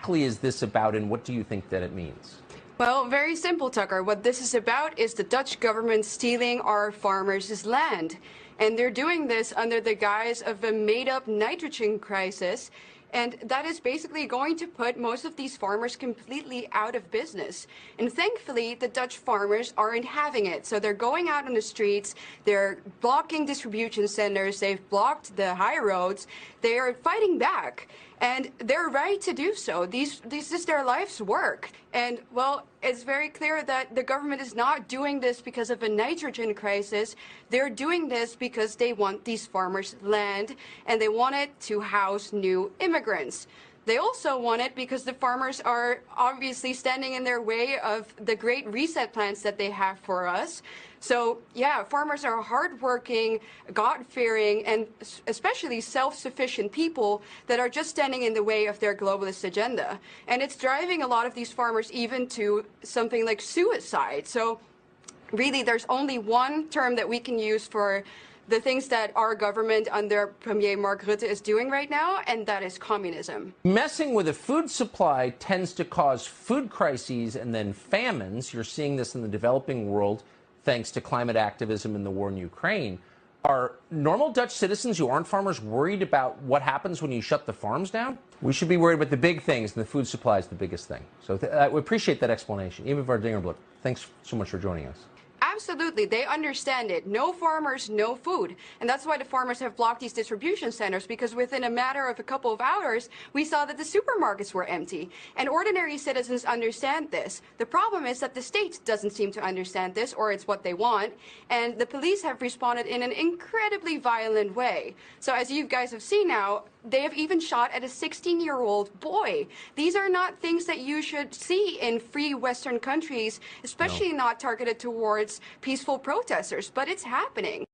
exactly is this about, and what do you think that it means? Well, very simple, Tucker. What this is about is the Dutch government stealing our farmers' land. And they're doing this under the guise of a made-up nitrogen crisis. And that is basically going to put most of these farmers completely out of business. And thankfully, the Dutch farmers aren't having it. So they're going out on the streets, they're blocking distribution centers, they've blocked the high roads, they are fighting back. And they're right to do so. This is their life's work. And, well, it's very clear that the government is not doing this because of a nitrogen crisis. They're doing this because they want these farmers' land, and they want it to house new immigrants. They also want it because the farmers are obviously standing in their way of the great reset plans that they have for us. So, yeah, farmers are hardworking, God-fearing, and especially self-sufficient people that are just standing in the way of their globalist agenda. And it's driving a lot of these farmers even to something like suicide. So, really, there's only one term that we can use for the things that our government under Premier Mark Rutte is doing right now, and that is communism. Messing with a food supply tends to cause food crises and then famines. You're seeing this in the developing world thanks to climate activism and the war in Ukraine. Are normal Dutch citizens who aren't farmers worried about what happens when you shut the farms down? We should be worried about the big things, and the food supply is the biggest thing. So we appreciate that explanation. Eva Vardingerblik, thanks so much for joining us. Absolutely. They understand it. No farmers, no food. And that's why the farmers have blocked these distribution centers, because within a matter of a couple of hours, we saw that the supermarkets were empty. And ordinary citizens understand this. The problem is that the state doesn't seem to understand this, or it's what they want. And the police have responded in an incredibly violent way. So as you guys have seen now, they have even shot at a 16-year-old boy. These are not things that you should see in free Western countries, especially not targeted towards peaceful protesters, but it's happening.